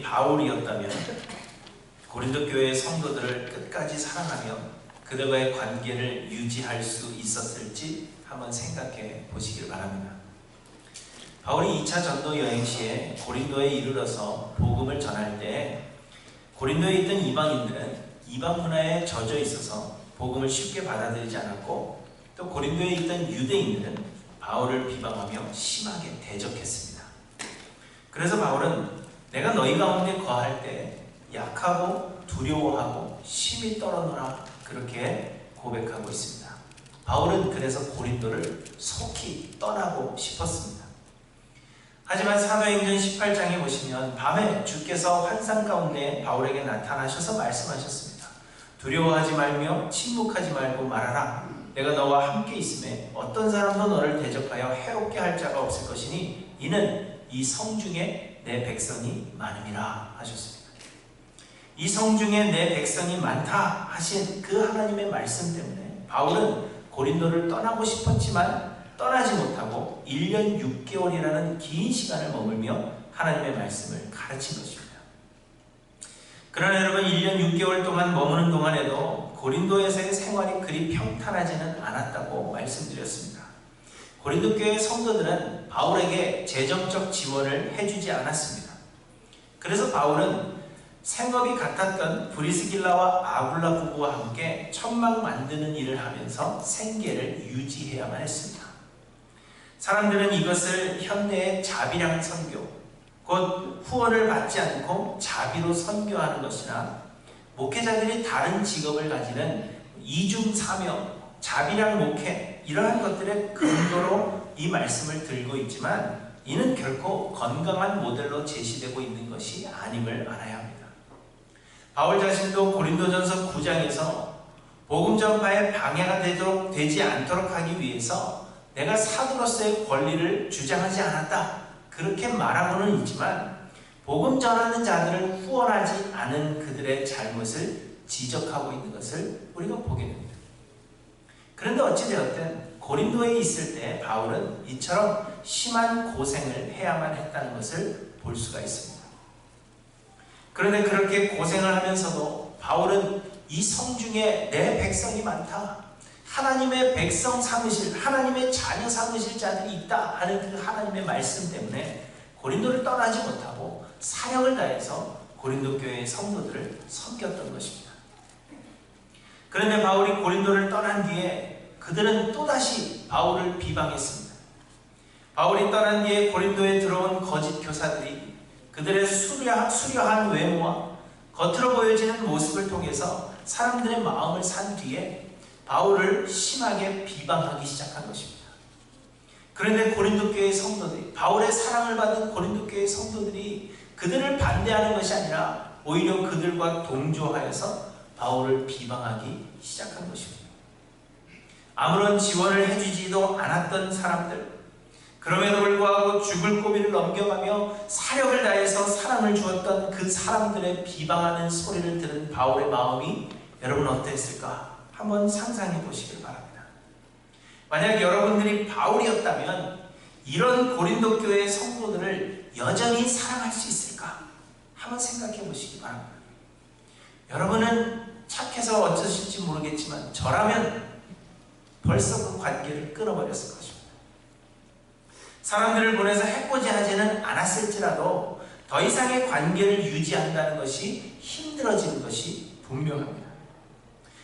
바울이었다면 고린도 교회의 성도들을 끝까지 사랑하며 그들과의 관계를 유지할 수 있었을지 한번 생각해 보시길 바랍니다. 바울이 2차 전도 여행 시에 고린도에 이르러서 복음을 전할 때 고린도에 있던 이방인들은 이방 문화에 젖어 있어서 복음을 쉽게 받아들이지 않았고, 또 고린도에 있던 유대인들은 바울을 비방하며 심하게 대적했습니다. 그래서 바울은 내가 너희 가운데 거할 때 약하고 두려워하고 심히 떨어노라, 그렇게 고백하고 있습니다. 바울은 그래서 고린도를 속히 떠나고 싶었습니다. 하지만 사도행전 18장에 보시면 밤에 주께서 환상 가운데 바울에게 나타나셔서 말씀하셨습니다. 두려워하지 말며 침묵하지 말고 말하라. 내가 너와 함께 있음에 어떤 사람도 너를 대적하여 해롭게 할 자가 없을 것이니 이는 이 성 중에 내 백성이 많음이라 하셨습니다. 이 성 중에 내 백성이 많다 하신 그 하나님의 말씀 때문에 바울은 고린도를 떠나고 싶었지만 떠나지 못하고 1년 6개월이라는 긴 시간을 머물며 하나님의 말씀을 가르친 것입니다. 그러나 여러분, 1년 6개월 동안 머무는 동안에도 고린도에서의 생활이 그리 평탄하지는 않았다고 말씀드렸습니다. 고린도 교회 성도들은 바울에게 재정적 지원을 해주지 않았습니다. 그래서 바울은 생업이 같았던 브리스길라와 아굴라 부부와 함께 천막 만드는 일을 하면서 생계를 유지해야만 했습니다. 사람들은 이것을 현대의 자비량 선교, 곧 후원을 받지 않고 자비로 선교하는 것이나 목회자들이 다른 직업을 가지는 이중사명, 자비량 목회, 이러한 것들의 근거로 이 말씀을 들고 있지만 이는 결코 건강한 모델로 제시되고 있는 것이 아님을 알아야 합니다. 바울 자신도 고린도전서 9장에서 복음 전파에 방해가 되지 않도록 하기 위해서 내가 사도로서의 권리를 주장하지 않았다, 그렇게 말하고는 있지만 복음 전하는 자들을 후원하지 않은 그들의 잘못을 지적하고 있는 것을 우리가 보게 됩니다. 그런데 어찌되었든 고린도에 있을 때 바울은 이처럼 심한 고생을 해야만 했다는 것을 볼 수가 있습니다. 그런데 그렇게 고생을 하면서도 바울은 이 성 중에 내 백성이 많다, 하나님의 백성 삼으실, 하나님의 자녀 삼으실 자들이 있다 하는 그 하나님의 말씀 때문에 고린도를 떠나지 못하고 사력을 다해서 고린도 교회의 성도들을 섬겼던 것입니다. 그런데 바울이 고린도를 떠난 뒤에 그들은 또다시 바울을 비방했습니다. 바울이 떠난 뒤에 고린도에 들어온 거짓 교사들이 그들의 수려한 외모와 겉으로 보여지는 모습을 통해서 사람들의 마음을 산 뒤에 바울을 심하게 비방하기 시작한 것입니다. 그런데 고린도 교회의 성도들이, 바울의 사랑을 받은 고린도 교회의 성도들이 그들을 반대하는 것이 아니라 오히려 그들과 동조하여서 바울을 비방하기 시작한 것입니다. 아무런 지원을 해주지도 않았던 사람들, 그럼에도 불구하고 죽을 고비를 넘겨가며 사력을 다해서 사랑을 주었던 그 사람들의 비방하는 소리를 들은 바울의 마음이 여러분 어땠을까? 한번 상상해 보시길 바랍니다. 만약 여러분들이 바울이었다면 이런 고린도 교회의 성도들을 여전히 사랑할 수 있을까? 한번 생각해 보시기 바랍니다. 여러분은 착해서 어쩌실지 모르겠지만 저라면 벌써 그 관계를 끊어버렸을 것입니다. 사람들을 보내서 해코지 하지는 않았을지라도 더 이상의 관계를 유지한다는 것이 힘들어지는 것이 분명합니다.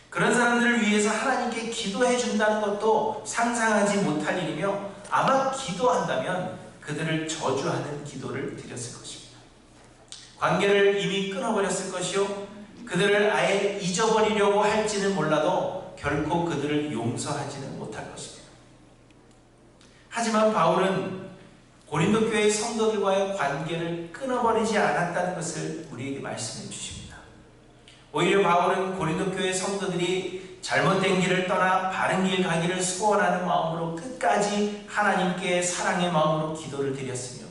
그런 사람들을 위해서 하나님께 기도해 준다는 것도 상상하지 못할 일이며 아마 기도한다면 그들을 저주하는 기도를 드렸을 것입니다. 관계를 이미 끊어버렸을 것이요, 그들을 아예 잊어버리려고 할지는 몰라도 결코 그들을 용서하지는 못할 것입니다. 하지만 바울은 고린도 교회의 성도들과의 관계를 끊어버리지 않았다는 것을 우리에게 말씀해 주십니다. 오히려 바울은 고린도 교회 성도들이 잘못된 길을 떠나 바른 길 가기를 소원하는 마음으로 끝까지 하나님께 사랑의 마음으로 기도를 드렸으며,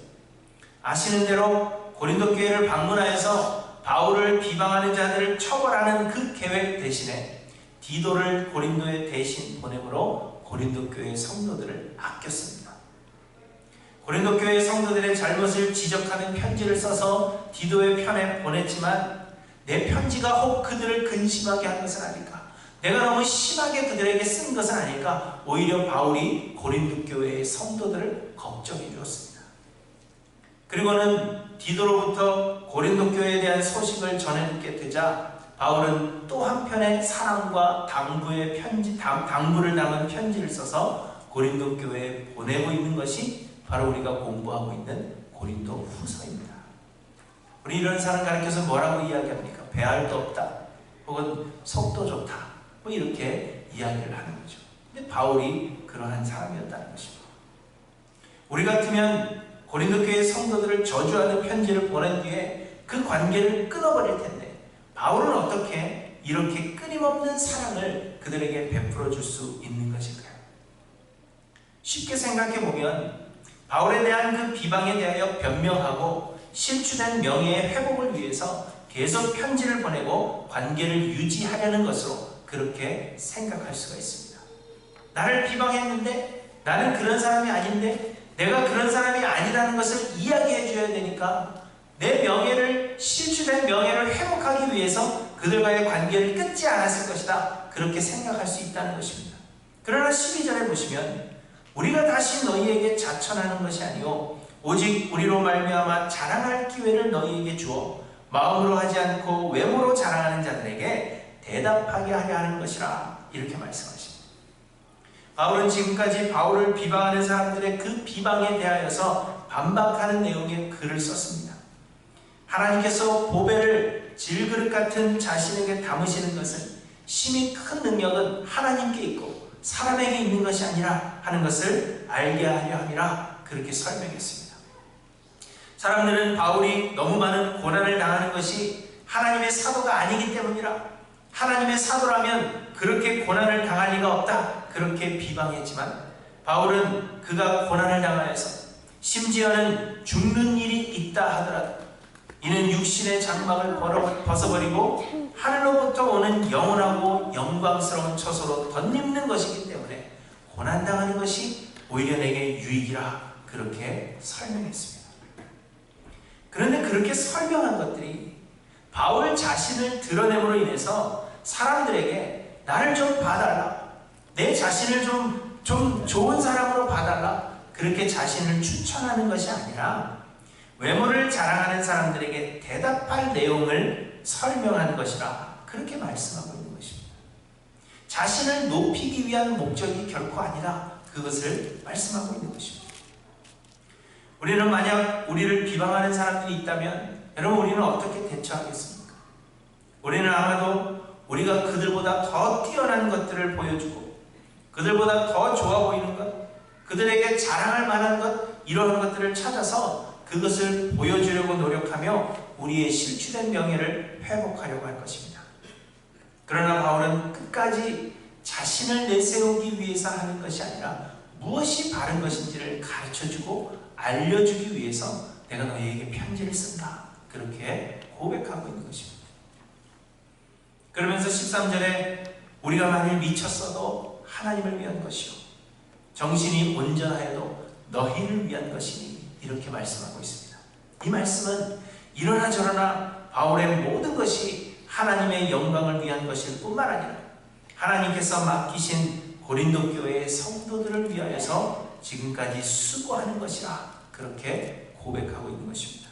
아시는 대로 고린도 교회를 방문하여서 바울을 비방하는 자들을 처벌하는 그 계획 대신에 디도를 고린도에 대신 보내므로 고린도 교회 성도들을 아꼈습니다. 고린도 교회 성도들의 잘못을 지적하는 편지를 써서 디도의 편에 보냈지만 내 편지가 혹 그들을 근심하게 한 것은 아닐까? 내가 너무 심하게 그들에게 쓴 것은 아닐까? 오히려 바울이 고린도 교회의 성도들을 걱정해 주었습니다. 그리고는 디도로부터 고린도 교회에 대한 소식을 전해 듣게 되자 바울은 또 한편의 사랑과 당부를 담은 편지를 써서 고린도 교회에 보내고 있는 것이 바로 우리가 공부하고 있는 고린도 후서입니다. 우리 이런 사람 가르쳐서 뭐라고 이야기합니까? 배알도 없다, 혹은 속도 좋다, 뭐 이렇게 이야기를 하는 거죠. 근데 바울이 그러한 사람이었다는 것입니다. 우리 같으면 고린도 교회 성도들을 저주하는 편지를 보낸 뒤에 그 관계를 끊어버릴 텐데 바울은 어떻게 이렇게 끊임없는 사랑을 그들에게 베풀어 줄 수 있는 것일까요? 쉽게 생각해 보면 바울에 대한 그 비방에 대하여 변명하고 실추된 명예의 회복을 위해서 계속 편지를 보내고 관계를 유지하려는 것으로 그렇게 생각할 수가 있습니다. 나를 비방했는데 나는 그런 사람이 아닌데 내가 그런 사람이 아니라는 것을 이야기해 줘야 되니까 내 명예를, 실추된 명예를 회복하기 위해서 그들과의 관계를 끊지 않았을 것이다, 그렇게 생각할 수 있다는 것입니다. 그러나 12절에 보시면 우리가 다시 너희에게 자천하는 것이 아니요 오직 우리로 말미암아 자랑할 기회를 너희에게 주어 마음으로 하지 않고 외모로 자랑하는 자들에게 대답하게 하려 하는 것이라, 이렇게 말씀하십니다. 바울은 지금까지 바울을 비방하는 사람들의 그 비방에 대하여서 반박하는 내용의 글을 썼습니다. 하나님께서 보배를 질그릇 같은 자신에게 담으시는 것은 심히 큰 능력은 하나님께 있고 사람에게 있는 것이 아니라 하는 것을 알게 하려 함이라, 그렇게 설명했습니다. 사람들은 바울이 너무 많은 고난을 당하는 것이 하나님의 사도가 아니기 때문이라, 하나님의 사도라면 그렇게 고난을 당할 리가 없다, 그렇게 비방했지만 바울은 그가 고난을 당하여서 심지어는 죽는 일이 있다 하더라도 이는 육신의 장막을 벗어버리고 하늘로부터 오는 영원하고 영광스러운 처소로 덧입는 것이기 때문에 고난당하는 것이 오히려 내게 유익이라, 그렇게 설명했습니다. 그런데 그렇게 설명한 것들이 바울 자신을 드러냄으로 인해서 사람들에게 나를 좀 봐달라, 내 자신을 좀 좋은 사람으로 봐달라, 그렇게 자신을 추천하는 것이 아니라 외모를 자랑하는 사람들에게 대답할 내용을 설명하는 것이라, 그렇게 말씀하고 있는 것입니다. 자신을 높이기 위한 목적이 결코 아니라 그것을 말씀하고 있는 것입니다. 우리는 만약 우리를 비방하는 사람들이 있다면 여러분, 우리는 어떻게 대처하겠습니까? 우리는 아마도 우리가 그들보다 더 뛰어난 것들을 보여주고 그들보다 더 좋아 보이는 것, 그들에게 자랑할 만한 것, 이러한 것들을 찾아서 그것을 보여주려고 노력하며 우리의 실추된 명예를 회복하려고 할 것입니다. 그러나 바울은 끝까지 자신을 내세우기 위해서 하는 것이 아니라 무엇이 바른 것인지를 가르쳐주고 알려주기 위해서 내가 너희에게 편지를 쓴다, 그렇게 고백하고 있는 것입니다. 그러면서 13절에 우리가 만일 미쳤어도 하나님을 위한 것이요 정신이 온전하여도 너희를 위한 것이니, 이렇게 말씀하고 있습니다. 이 말씀은 이러나 저러나 바울의 모든 것이 하나님의 영광을 위한 것일 뿐만 아니라 하나님께서 맡기신 고린도 교회의 성도들을 위하여서 지금까지 수고하는 것이라, 그렇게 고백하고 있는 것입니다.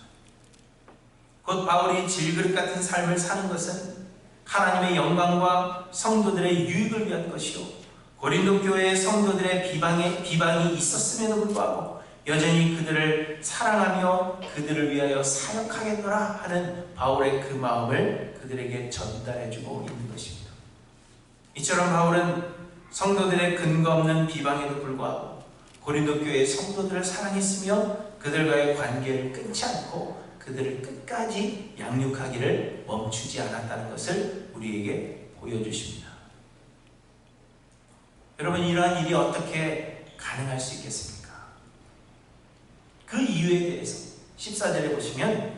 곧 바울이 질그릇 같은 삶을 사는 것은 하나님의 영광과 성도들의 유익을 위한 것이요 고린도 교회의 성도들의 비방이 있었음에도 불구하고 여전히 그들을 사랑하며 그들을 위하여 사역하겠노라 하는 바울의 그 마음을 그들에게 전달해주고 있는 것입니다. 이처럼 바울은 성도들의 근거 없는 비방에도 불구하고 고린도 교회의 성도들을 사랑했으며 그들과의 관계를 끊지 않고 그들을 끝까지 양육하기를 멈추지 않았다는 것을 우리에게 보여주십니다. 여러분, 이러한 일이 어떻게 가능할 수 있겠습니까? 그 이유에 대해서 14절에 보시면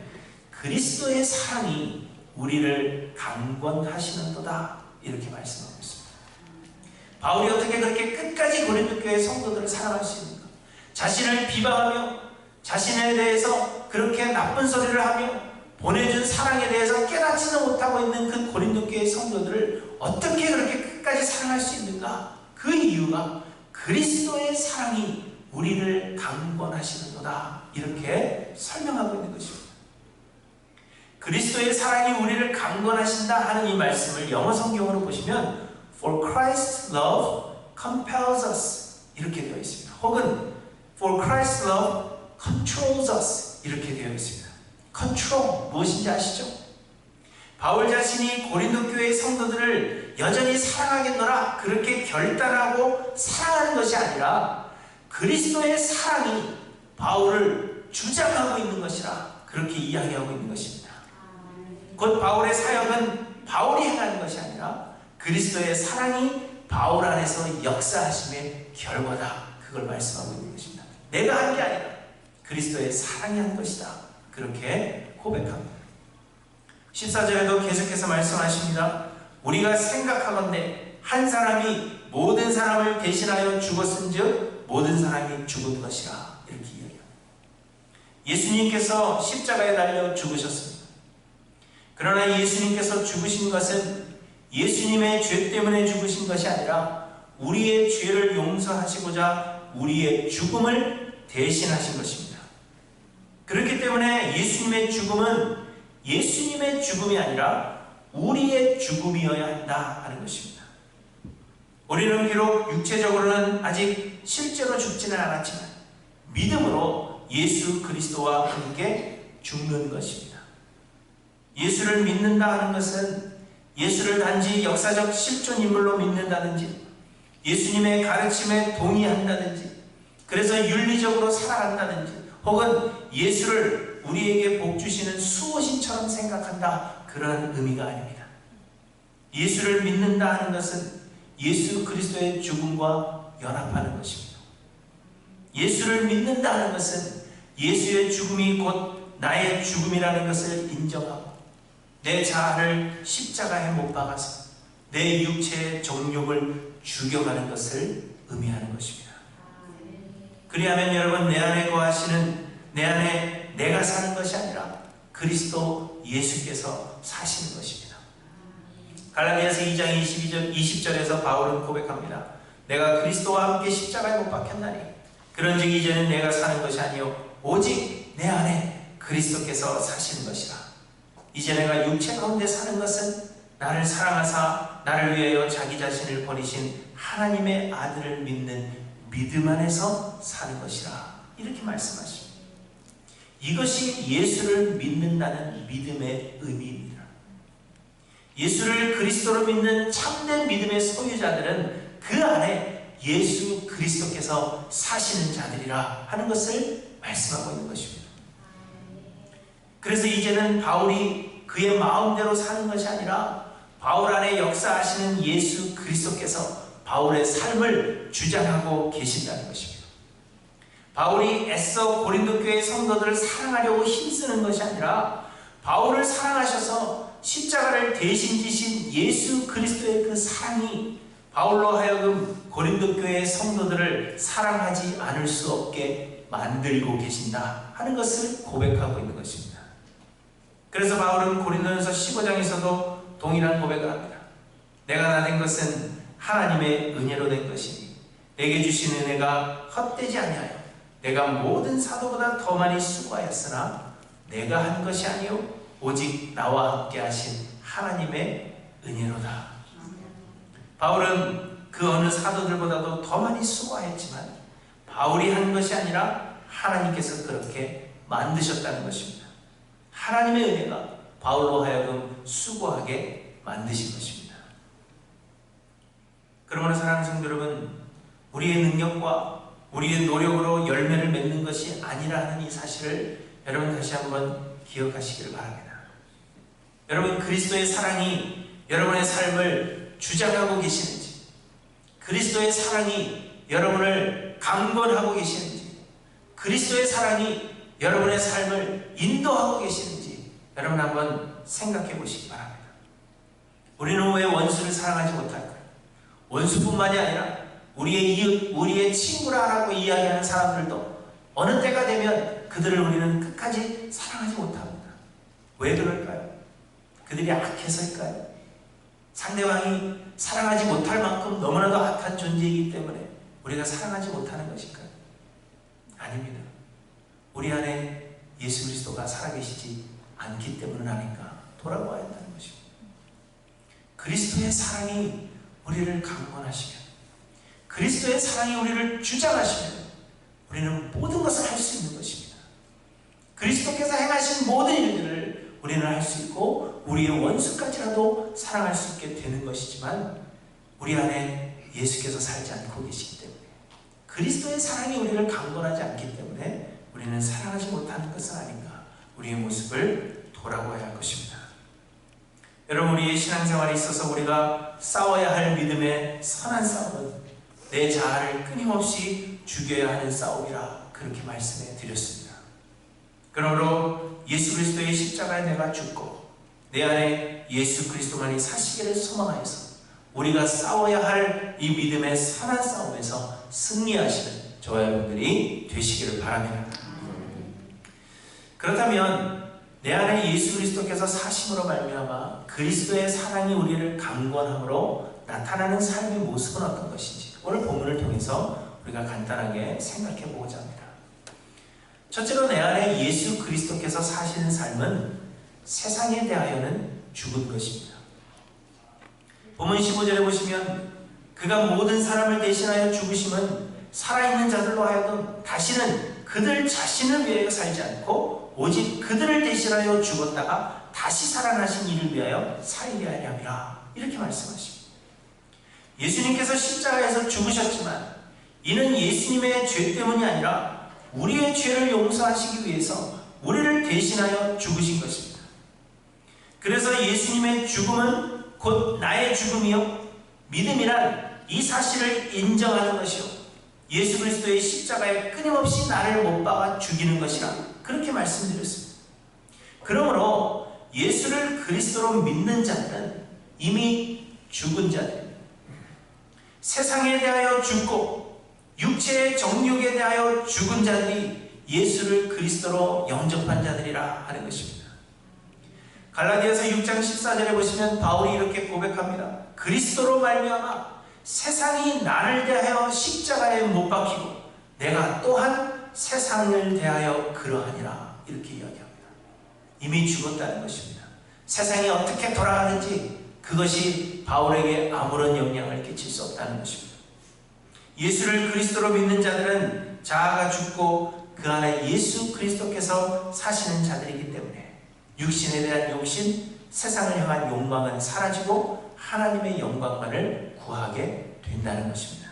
그리스도의 사랑이 우리를 강권하시는도다, 이렇게 말씀하고 있습니다. 바울이 어떻게 그렇게 끝까지 고린도 교회 성도들을 사랑할 수 있는가? 자신을 비방하며 자신에 대해서 그렇게 나쁜 소리를 하며 보내준 사랑에 대해서 깨닫지도 못하고 있는 그 고린도 교회 성도들을 어떻게 그렇게 끝까지 사랑할 수 있는가? 그 이유가 그리스도의 사랑이 우리를 강권하시는도다. 이렇게 설명하고 있는 것입니다. 그리스도의 사랑이 우리를 강권하신다 하는 이 말씀을 영어 성경으로 보시면 For Christ's love compels us 이렇게 되어 있습니다. 혹은 For Christ's love controls us 이렇게 되어 있습니다. Control 무엇인지 아시죠? 바울 자신이 고린도 교회의 성도들을 여전히 사랑하겠노라 그렇게 결단하고 사랑하는 것이 아니라 그리스도의 사랑이 바울을 주장하고 있는 것이라 그렇게 이야기하고 있는 것입니다. 곧 바울의 사역은 바울이 행하는 것이 아니라 그리스도의 사랑이 바울 안에서 역사하심의 결과다. 그걸 말씀하고 있는 것입니다. 내가 한 게 아니라 그리스도의 사랑이 한 것이다. 그렇게 고백합니다. 14절에도 계속해서 말씀하십니다. 우리가 생각하건대 한 사람이 모든 사람을 대신하여 죽었은즉 모든 사람이 죽은 것이라 이렇게 이야기합니다. 예수님께서 십자가에 달려 죽으셨습니다. 그러나 예수님께서 죽으신 것은 예수님의 죄 때문에 죽으신 것이 아니라 우리의 죄를 용서하시고자 우리의 죽음을 대신하신 것입니다. 그렇기 때문에 예수님의 죽음은 예수님의 죽음이 아니라 우리의 죽음이어야 한다 하는 것입니다. 우리는 비록 육체적으로는 아직 실제로 죽지는 않았지만 믿음으로 예수 그리스도와 함께 죽는 것입니다. 예수를 믿는다 하는 것은 예수를 단지 역사적 실존 인물로 믿는다든지 예수님의 가르침에 동의한다든지 그래서 윤리적으로 살아간다든지 혹은 예수를 우리에게 복 주시는 수호신처럼 생각한다 그런 의미가 아닙니다. 예수를 믿는다 하는 것은 예수 그리스도의 죽음과 연합하는 것입니다. 예수를 믿는다 하는 것은 예수의 죽음이 곧 나의 죽음이라는 것을 인정하고 내 자아를 십자가에 못 박아서 내 육체의 정욕을 죽여가는 것을 의미하는 것입니다. 그리하면 여러분 내 안에 거하시는 내 안에 내가 사는 것이 아니라 그리스도 예수께서 사시는 것입니다. 갈라디아서 2장 20절에서 바울은 고백합니다. 내가 그리스도와 함께 십자가에 못 박혔나니 그런즉 이제는 내가 사는 것이 아니요 오직 내 안에 그리스도께서 사시는 것이라. 이제 내가 육체 가운데 사는 것은 나를 사랑하사 나를 위하여 자기 자신을 버리신 하나님의 아들을 믿는 믿음 안에서 사는 것이라. 이렇게 말씀하십니다. 이것이 예수를 믿는다는 믿음의 의미입니다. 예수를 그리스도로 믿는 참된 믿음의 소유자들은 그 안에 예수 그리스도께서 사시는 자들이라 하는 것을 말씀하고 있는 것입니다. 그래서 이제는 바울이 그의 마음대로 사는 것이 아니라 바울 안에 역사하시는 예수 그리스도께서 바울의 삶을 주장하고 계신다는 것입니다. 바울이 애써 고린도 교회 성도들을 사랑하려고 힘쓰는 것이 아니라 바울을 사랑하셔서 십자가를 대신 지신 예수 그리스도의 그 사랑이 바울로 하여금 고린도 교회의 성도들을 사랑하지 않을 수 없게 만들고 계신다 하는 것을 고백하고 있는 것입니다. 그래서 바울은 고린도전서 15장에서도 동일한 고백을 합니다. 내가 나 된 것은 하나님의 은혜로 된 것이니 내게 주신 은혜가 헛되지 아니하여 내가 모든 사도보다 더 많이 수고하였으나 내가 한 것이 아니요 오직 나와 함께 하신 하나님의 은혜로다. 바울은 그 어느 사도들보다도 더 많이 수고하였지만 바울이 한 것이 아니라 하나님께서 그렇게 만드셨다는 것입니다. 하나님의 은혜가 바울로 하여금 수고하게 만드신 것입니다. 그러므로 사랑하는 성도 여러분, 우리의 능력과 우리의 노력으로 열매를 맺는 것이 아니라는 이 사실을 여러분 다시 한번 기억하시기를 바랍니다. 여러분 그리스도의 사랑이 여러분의 삶을 주장하고 계시는지, 그리스도의 사랑이 여러분을 강권하고 계시는지, 그리스도의 사랑이 여러분의 삶을 인도하고 계시는지 여러분 한번 생각해 보시기 바랍니다. 우리는 왜 원수를 사랑하지 못할까요? 원수뿐만이 아니라 우리의 이웃, 우리의 친구라고 이야기하는 사람들도 어느 때가 되면 그들을 우리는 끝까지 사랑하지 못합니다. 왜 그럴까요? 그들이 악해서일까요? 상대방이 사랑하지 못할 만큼 너무나도 악한 존재이기 때문에 우리가 사랑하지 못하는 것일까요? 아닙니다. 우리 안에 예수 그리스도가 살아계시지 않기 때문은 아닌가 돌아보아야 한다는 것입니다. 그리스도의 사랑이 우리를 강권하시면, 그리스도의 사랑이 우리를 주장하시면 우리는 모든 것을 할 수 있는 것입니다. 그리스도께서 행하신 모든 일들을 우리는 할 수 있고 우리의 원수까지라도 사랑할 수 있게 되는 것이지만, 우리 안에 예수께서 살지 않고 계시기 때문에, 그리스도의 사랑이 우리를 강권하지 않기 때문에 우리는 사랑하지 못하는 것은 아닌가, 우리의 모습을 돌아보아야 할 것입니다. 여러분, 우리의 신앙생활에 있어서 우리가 싸워야 할 믿음의 선한 싸움은 내 자아를 끊임없이 죽여야 하는 싸움이라 그렇게 말씀해 드렸습니다. 그러므로 예수 그리스도의 십자가에 내가 죽고 내 안에 예수 그리스도만이 사시기를 소망하여서 우리가 싸워야 할 이 믿음의 선한 싸움에서 승리하시는 저와 여러분들이 되시기를 바랍니다. 그렇다면 내 안에 예수 그리스도께서 사심으로 말미암아 그리스도의 사랑이 우리를 강권함으로 나타나는 삶의 모습은 어떤 것인지 오늘 본문을 통해서 우리가 간단하게 생각해 보고자 합니다. 첫째로, 내 안에 예수 그리스도께서 사시는 삶은 세상에 대하여는 죽은 것입니다. 본문 15절에 보시면 그가 모든 사람을 대신하여 죽으심은 살아있는 자들로 하여금 다시는 그들 자신을 위하여 살지 않고 오직 그들을 대신하여 죽었다가 다시 살아나신 이를 위하여 살게 하려 함이라, 이렇게 말씀하십니다. 예수님께서 십자가에서 죽으셨지만 이는 예수님의 죄 때문이 아니라 우리의 죄를 용서하시기 위해서 우리를 대신하여 죽으신 것입니다. 그래서 예수님의 죽음은 곧 나의 죽음이요, 믿음이란 이 사실을 인정하는 것이요, 예수 그리스도의 십자가에 끊임없이 나를 못 박아 죽이는 것이라 그렇게 말씀드렸습니다. 그러므로 예수를 그리스도로 믿는 자들은 이미 죽은 자들입니다. 세상에 대하여 죽고 육체의 정욕에 대하여 죽은 자들이 예수를 그리스도로 영접한 자들이라 하는 것입니다. 갈라디아서 6장 14절에 보시면 바울이 이렇게 고백합니다. 그리스도로 말미암아 세상이 나를 대하여 십자가에 못 박히고 내가 또한 세상을 대하여 그러하니라, 이렇게 이야기합니다. 이미 죽었다는 것입니다. 세상이 어떻게 돌아가는지 그것이 바울에게 아무런 영향을 끼칠 수 없다는 것입니다. 예수를 그리스도로 믿는 자들은 자아가 죽고 그 안에 예수 그리스도께서 사시는 자들이기 때문에 육신에 대한 욕심, 세상을 향한 욕망은 사라지고 하나님의 영광만을 구하게 된다는 것입니다.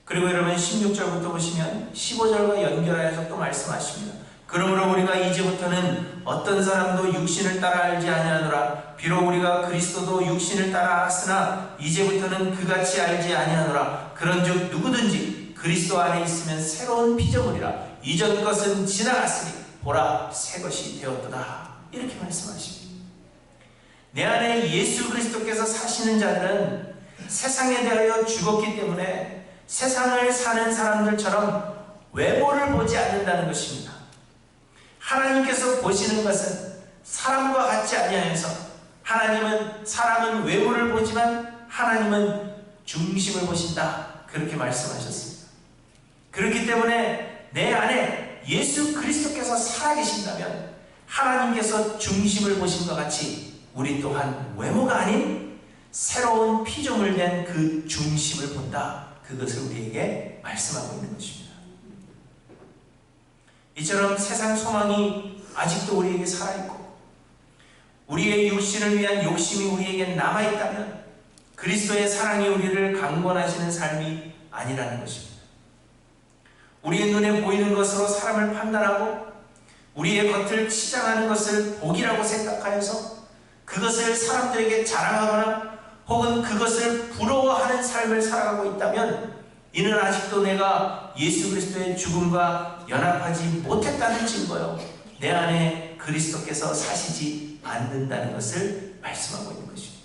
그리고 여러분 16절부터 보시면 15절과 연결하여서 또 말씀하십니다. 그러므로 우리가 이제부터는 어떤 사람도 육신을 따라 알지 아니하노라. 비록 우리가 그리스도도 육신을 따라 알았으나 이제부터는 그같이 알지 아니하노라. 그런즉 누구든지 그리스도 안에 있으면 새로운 피조물이라. 이전 것은 지나갔으니 보라 새 것이 되었도다. 이렇게 말씀하십니다. 내 안에 예수 그리스도께서 사시는 자들은 세상에 대하여 죽었기 때문에 세상을 사는 사람들처럼 외모를 보지 않는다는 것입니다. 하나님께서 보시는 것은 사람과 같지 아니하여서 하나님은 사람은 외모를 보지만 하나님은 중심을 보신다, 그렇게 말씀하셨습니다. 그렇기 때문에 내 안에 예수 그리스도께서 살아계신다면 하나님께서 중심을 보신 것 같이 우리 또한 외모가 아닌 새로운 피조물 된 그 중심을 본다, 그것을 우리에게 말씀하고 있는 것입니다. 이처럼 세상 소망이 아직도 우리에게 살아있고 우리의 육신을 위한 욕심이 우리에게 남아있다면 그리스도의 사랑이 우리를 강권하시는 삶이 아니라는 것입니다. 우리의 눈에 보이는 것으로 사람을 판단하고 우리의 겉을 치장하는 것을 복이라고 생각하여서 그것을 사람들에게 자랑하거나 혹은 그것을 부러워하는 삶을 살아가고 있다면 이는 아직도 내가 예수 그리스도의 죽음과 연합하지 못했다는 증거요, 내 안에 그리스도께서 사시지 않는다는 것을 말씀하고 있는 것입니다.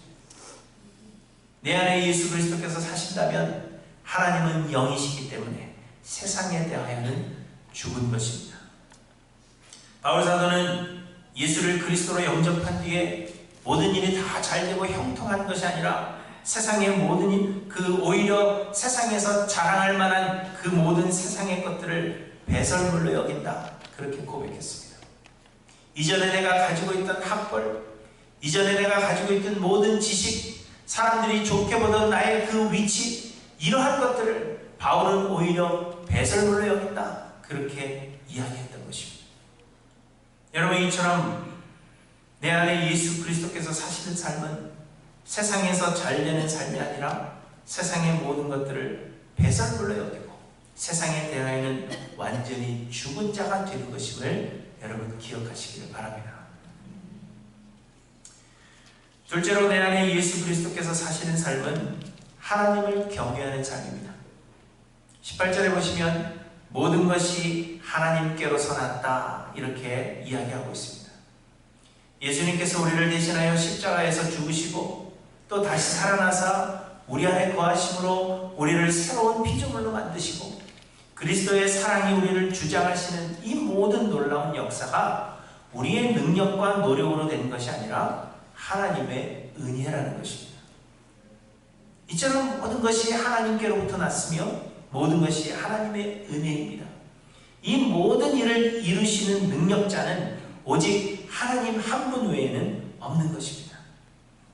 내 안에 예수 그리스도께서 사신다면 하나님은 영이시기 때문에 세상에 대하여는 죽은 것입니다. 바울 사도는 예수를 그리스도로 영접한 뒤에 모든 일이 다 잘되고 형통한 것이 아니라 세상의 모든 일, 오히려 세상에서 자랑할 만한 그 모든 세상의 것들을 배설물로 여긴다, 그렇게 고백했습니다. 이전에 내가 가지고 있던 학벌, 이전에 내가 가지고 있던 모든 지식, 사람들이 좋게 보던 나의 그 위치, 이러한 것들을 바울은 오히려 배설물로 여긴다, 그렇게 이야기했던 것입니다. 여러분, 이처럼 내 안에 예수 그리스도께서 사시는 삶은 세상에서 잘되는 삶이 아니라 세상의 모든 것들을 배설물로 여기고 세상에 대하여는 완전히 죽은 자가 되는 것임을 여러분 기억하시기를 바랍니다. 둘째로, 내 안에 예수 그리스도께서 사시는 삶은 하나님을 경외하는 삶입니다. 18절에 보시면 모든 것이 하나님께로서 났다, 이렇게 이야기하고 있습니다. 예수님께서 우리를 대신하여 십자가에서 죽으시고 또 다시 살아나사 우리 안에 거하심으로 우리를 새로운 피조물로 만드시고 그리스도의 사랑이 우리를 주장하시는 이 모든 놀라운 역사가 우리의 능력과 노력으로 된 것이 아니라 하나님의 은혜라는 것입니다. 이처럼 모든 것이 하나님께로부터 났으며 모든 것이 하나님의 은혜입니다. 이 모든 일을 이루시는 능력자는 오직 하나님 한 분 외에는 없는 것입니다.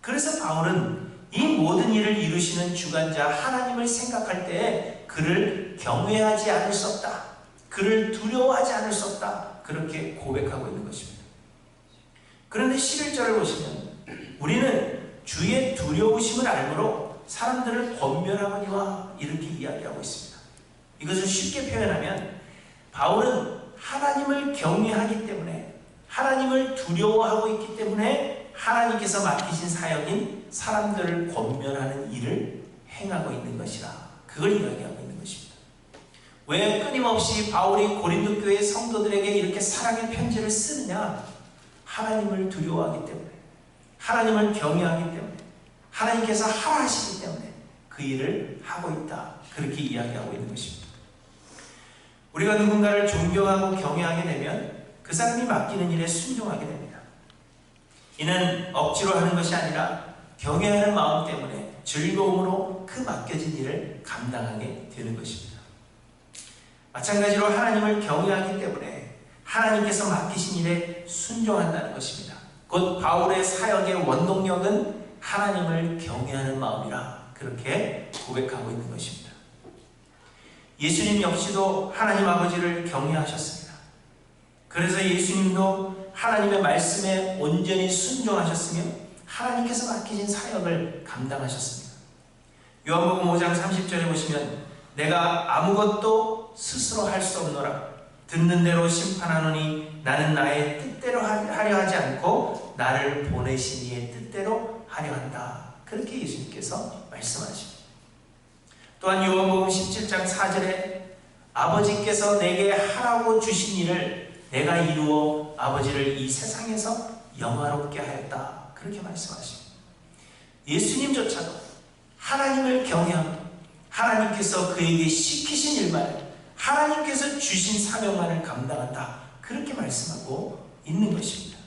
그래서 바울은 이 모든 일을 이루시는 주관자 하나님을 생각할 때에 그를 경외하지 않을 수 없다, 그를 두려워하지 않을 수 없다, 그렇게 고백하고 있는 것입니다. 그런데 11절을 보시면 우리는 주의 두려우심을 알므로 사람들을 권면하거니와, 이렇게 이야기하고 있습니다. 이것을 쉽게 표현하면 바울은 하나님을 경외하기 때문에, 하나님을 두려워하고 있기 때문에 하나님께서 맡기신 사역인 사람들을 권면하는 일을 행하고 있는 것이라, 그걸 이야기하고 있는 것입니다. 왜 끊임없이 바울이 고린도 교회 성도들에게 이렇게 사랑의 편지를 쓰느냐? 하나님을 두려워하기 때문에, 하나님을 경외하기 때문에, 하나님께서 하라 하시기 때문에 그 일을 하고 있다, 그렇게 이야기하고 있는 것입니다. 우리가 누군가를 존경하고 경외하게 되면 그 사람이 맡기는 일에 순종하게 됩니다. 이는 억지로 하는 것이 아니라 경외하는 마음 때문에 즐거움으로 그 맡겨진 일을 감당하게 되는 것입니다. 마찬가지로 하나님을 경외하기 때문에 하나님께서 맡기신 일에 순종한다는 것입니다. 곧 바울의 사역의 원동력은 하나님을 경외하는 마음이라, 그렇게 고백하고 있는 것입니다. 예수님 역시도 하나님 아버지를 경외하셨습니다. 그래서 예수님도 하나님의 말씀에 온전히 순종하셨으며 하나님께서 맡기신 사역을 감당하셨습니다. 요한복음 5장 30절에 보시면 내가 아무것도 스스로 할 수 없노라. 듣는 대로 심판하노니 나는 나의 뜻대로 하려 하지 않고 나를 보내신 이의 뜻대로 하려 한다. 그렇게 예수님께서 말씀하십니다. 또한 요한복음 17장 4절에 아버지께서 내게 하라고 주신 일을 내가 이루어 아버지를 이 세상에서 영화롭게 하였다, 그렇게 말씀하십니다. 예수님조차도 하나님을 경외하고 하나님께서 그에게 시키신 일만을, 하나님께서 주신 사명만을 감당한다, 그렇게 말씀하고 있는 것입니다.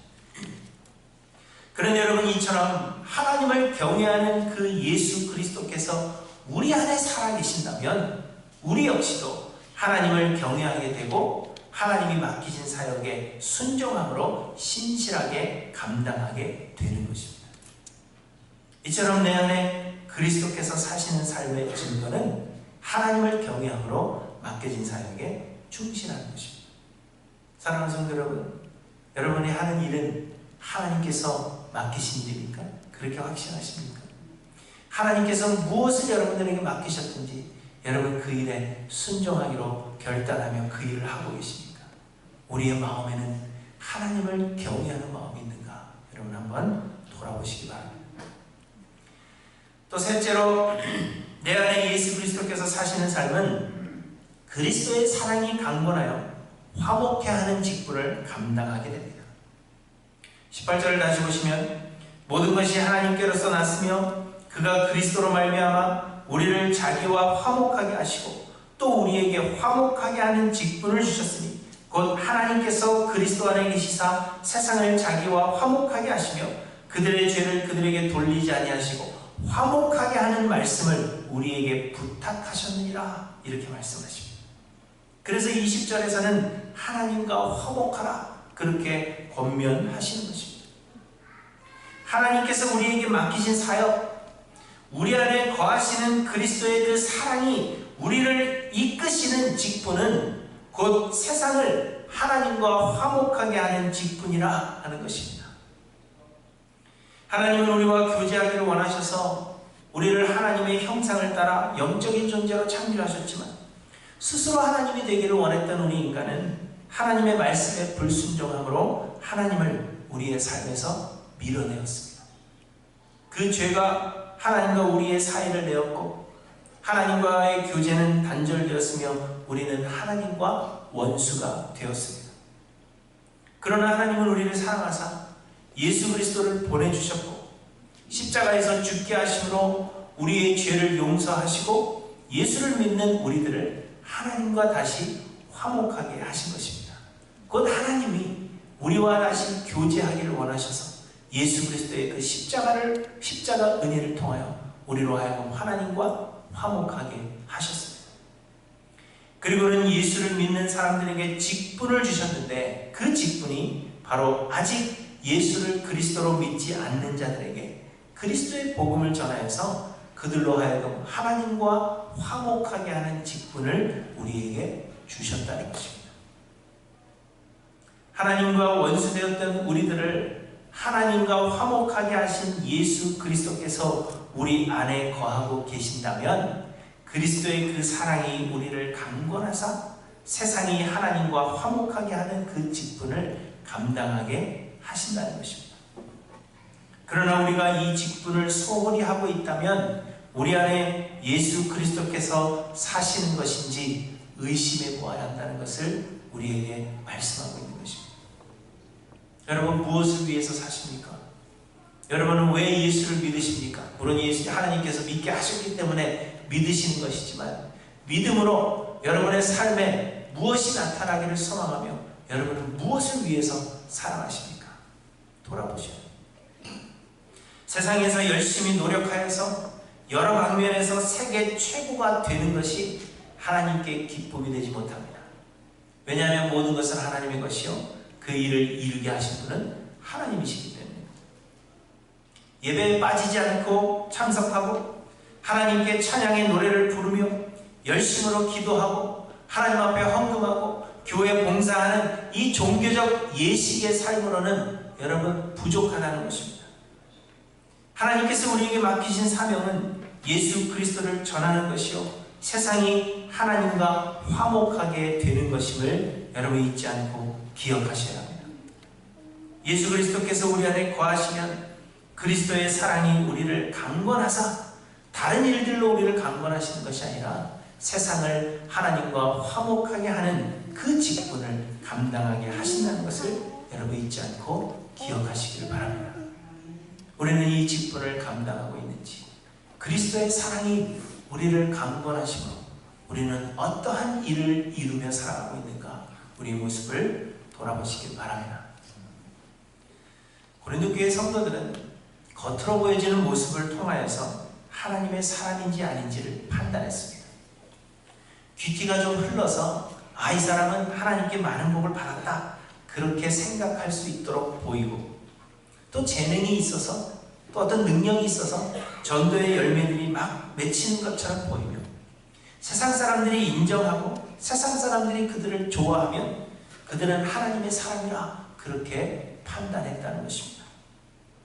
그런데 여러분, 이처럼 하나님을 경외하는 그 예수 그리스도께서 우리 안에 살아계신다면 우리 역시도 하나님을 경외하게 되고 하나님이 맡기신 사역에 순종함으로 신실하게 감당하게 되는 것입니다. 이처럼 내 안에 그리스도께서 사시는 삶의 증거는 하나님을 경외함으로 맡겨진 사역에 충실하는 것입니다. 사랑하는 성도 여러분, 여러분이 하는 일은 하나님께서 맡기신 일입니까? 그렇게 확신하십니까? 하나님께서 무엇을 여러분들에게 맡기셨든지 여러분 그 일에 순종하기로 결단하며 그 일을 하고 계십니까? 우리의 마음에는 하나님을 경외하는 마음이 있는가? 여러분 한번 돌아보시기 바랍니다. 또 셋째로, 내 안에 예수 그리스도께서 사시는 삶은 그리스도의 사랑이 강건하여 화목해 하는 직분을 감당하게 됩니다. 18절을 다시 보시면 모든 것이 하나님께로서 났으며 그가 그리스도로 말미암아 우리를 자기와 화목하게 하시고 또 우리에게 화목하게 하는 직분을 주셨으니 곧 하나님께서 그리스도 안에 계시사 세상을 자기와 화목하게 하시며 그들의 죄를 그들에게 돌리지 아니하시고 화목하게 하는 말씀을 우리에게 부탁하셨느니라. 이렇게 말씀하십니다. 그래서 20절에서는 하나님과 화목하라 그렇게 권면하시는 것입니다. 하나님께서 우리에게 맡기신 사역, 우리 안에 거하시는 그리스도의 그 사랑이 우리를 이끄시는 직분은 곧 세상을 하나님과 화목하게 하는 직분이라 하는 것입니다. 하나님은 우리와 교제하기를 원하셔서 우리를 하나님의 형상을 따라 영적인 존재로 창조하셨지만 스스로 하나님이 되기를 원했던 우리 인간은 하나님의 말씀에 불순종함으로 하나님을 우리의 삶에서 밀어내었습니다. 그 죄가 하나님과 우리의 사이를 내었고 하나님과의 교제는 단절되었으며 우리는 하나님과 원수가 되었습니다. 그러나 하나님은 우리를 사랑하사 예수 그리스도를 보내주셨고 십자가에서 죽게 하심으로 우리의 죄를 용서하시고 예수를 믿는 우리들을 하나님과 다시 화목하게 하신 것입니다. 곧 하나님이 우리와 다시 교제하기를 원하셔서 예수 그리스도의 그 십자가 은혜를 통하여 우리로 하여금 하나님과 화목하게 하셨습니다. 그리고는 예수를 믿는 사람들에게 직분을 주셨는데 그 직분이 바로 아직 예수를 그리스도로 믿지 않는 자들에게 그리스도의 복음을 전하여서 그들로 하여금 하나님과 화목하게 하는 직분을 우리에게 주셨다는 것입니다. 하나님과 원수되었던 우리들을 하나님과 화목하게 하신 예수 그리스도께서 우리 안에 거하고 계신다면 그리스도의 그 사랑이 우리를 강권하사 세상이 하나님과 화목하게 하는 그 직분을 감당하게 하신다는 것입니다. 그러나 우리가 이 직분을 소홀히 하고 있다면 우리 안에 예수 그리스도께서 사시는 것인지 의심해 보아야 한다는 것을 우리에게 말씀하고 있는 것입니다. 여러분, 무엇을 위해서 사십니까? 여러분은 왜 예수를 믿으십니까? 물론 예수 하나님께서 믿게 하셨기 때문에 믿으시는 것이지만 믿음으로 여러분의 삶에 무엇이 나타나기를 소망하며 여러분은 무엇을 위해서 살아가십니까? 돌아보셔요. 세상에서 열심히 노력하여서 여러 방면에서 세계 최고가 되는 것이 하나님께 기쁨이 되지 못합니다. 왜냐하면 모든 것은 하나님의 것이요 그 일을 이루게 하신 분은 하나님이시기 때문입니다. 예배에 빠지지 않고 참석하고 하나님께 찬양의 노래를 부르며 열심으로 기도하고 하나님 앞에 헌금하고 교회 봉사하는 이 종교적 예식의 삶으로는 여러분 부족하다는 것입니다. 하나님께서 우리에게 맡기신 사명은 예수 그리스도를 전하는 것이요 세상이 하나님과 화목하게 되는 것임을 여러분 잊지 않고 기억하셔야 합니다. 예수 그리스도께서 우리 안에 거하시면 그리스도의 사랑이 우리를 강권하사 다른 일들로 우리를 강권하시는 것이 아니라 세상을 하나님과 화목하게 하는 그 직분을 감당하게 하신다는 것을 여러분 잊지 않고 기억하시기를 바랍니다. 우리는 이 직분을 감당하고 있는지, 그리스도의 사랑이 우리를 강권하시므로 우리는 어떠한 일을 이루며 살아가고 있는가, 우리의 모습을 돌아보시길 바랍니다. 고린도 교회 성도들은 겉으로 보여지는 모습을 통하여서 하나님의 사람인지 아닌지를 판단했습니다. 귀티가 좀 흘러서 이 사람은 하나님께 많은 복을 받았다 그렇게 생각할 수 있도록 보이고, 또 재능이 있어서 또 어떤 능력이 있어서 전도의 열매들이 막 맺히는 것처럼 보이며 세상 사람들이 인정하고 세상 사람들이 그들을 좋아하면 그들은 하나님의 사람이라 그렇게 판단했다는 것입니다.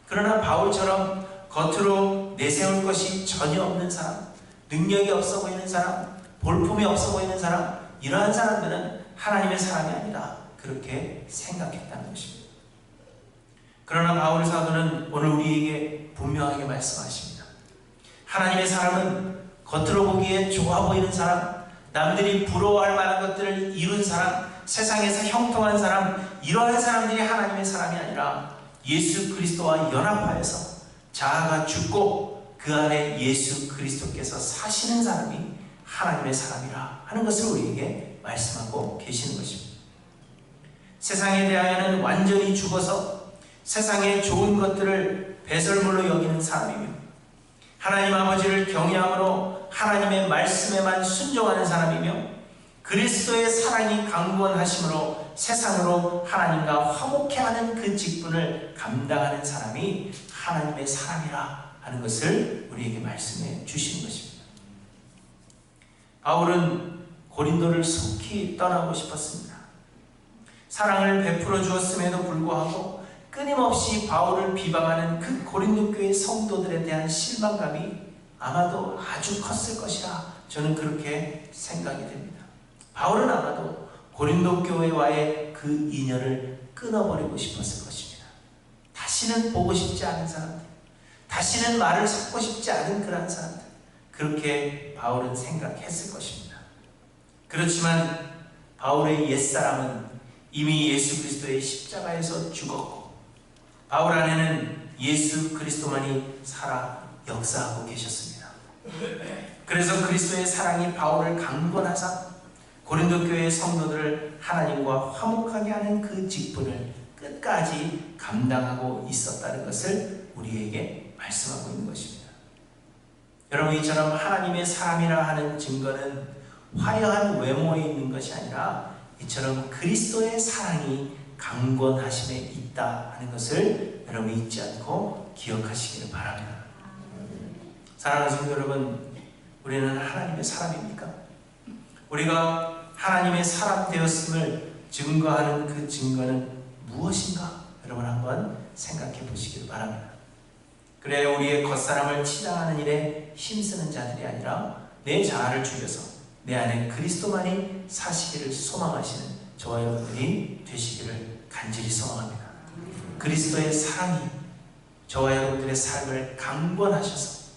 그러나 바울처럼 겉으로 내세울 것이 전혀 없는 사람, 능력이 없어 보이는 사람, 볼품이 없어 보이는 사람, 이러한 사람들은 하나님의 사람이 아니라 그렇게 생각했다는 것입니다. 그러나 바울 사도는 오늘 우리에게 분명하게 말씀하십니다. 하나님의 사람은 겉으로 보기에 좋아 보이는 사람, 남들이 부러워할 만한 것들을 이룬 사람, 세상에서 형통한 사람, 이러한 사람들이 하나님의 사람이 아니라 예수 그리스도와 연합하여서 자아가 죽고 그 그 안에 예수 그리스도께서 사시는 사람이 하나님의 사람이라 하는 것을 우리에게 말씀하고 계시는 것입니다. 세상에 대하여는 완전히 죽어서 세상의 좋은 것들을 배설물로 여기는 사람이며 하나님 아버지를 경외함으로 하나님의 말씀에만 순종하는 사람이며 그리스도의 사랑이 강권하심으로 세상으로 하나님과 화목해하는 그 직분을 감당하는 사람이 하나님의 사람이라 하는 것을 우리에게 말씀해 주시는 것입니다. 바울은 고린도를 속히 떠나고 싶었습니다. 사랑을 베풀어 주었음에도 불구하고 끊임없이 바울을 비방하는 그 고린도 교회 성도들에 대한 실망감이 아마도 아주 컸을 것이라 저는 그렇게 생각이 됩니다. 바울은 아마도 고린도 교회와의 그 인연을 끊어버리고 싶었을 것입니다. 다시는 보고 싶지 않은 사람들, 다시는 말을 섞고 싶지 않은 그런 사람들, 그렇게 바울은 생각했을 것입니다. 그렇지만 바울의 옛사람은 이미 예수 그리스도의 십자가에서 죽었고 바울 안에는 예수 그리스도만이 살아 역사하고 계셨습니다. 그래서 그리스도의 사랑이 바울을 강권하사 고린도 교회의 성도들을 하나님과 화목하게 하는 그 직분을 끝까지 감당하고 있었다는 것을 우리에게 말씀하고 있는 것입니다. 여러분, 이처럼 하나님의 사람이라 하는 증거는 화려한 외모에 있는 것이 아니라 이처럼 그리스도의 사랑이 강권하심에 있다 하는 것을 여러분 잊지 않고 기억하시기를 바랍니다. 사랑하는 성도 여러분, 우리는 하나님의 사람입니까? 우리가 하나님의 사람 되었음을 증거하는 그 증거는 무엇인가? 여러분 한번 생각해 보시길 바랍니다. 그래 우리의 겉사람을 치장하는 일에 힘쓰는 자들이 아니라 내 자아를 죽여서 내 안에 그리스도만이 사시기를 소망하시는 저와 여러분들이 되시기를 간절히 소망합니다. 그리스도의 사랑이 저와 여러분들의 삶을 강권하셔서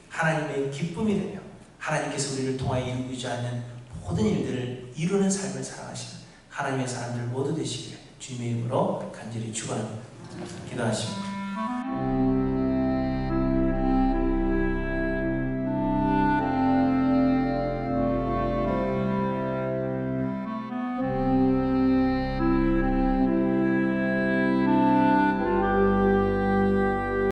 하나님의 기쁨이 되며 하나님께서 우리를 통하여 이루고자 하는 모든 일들을 이루는 삶을 살아가시는 하나님의 사람들 모두 되시기를 주님의 이름으로 간절히 축원합니다. 기도하십니다.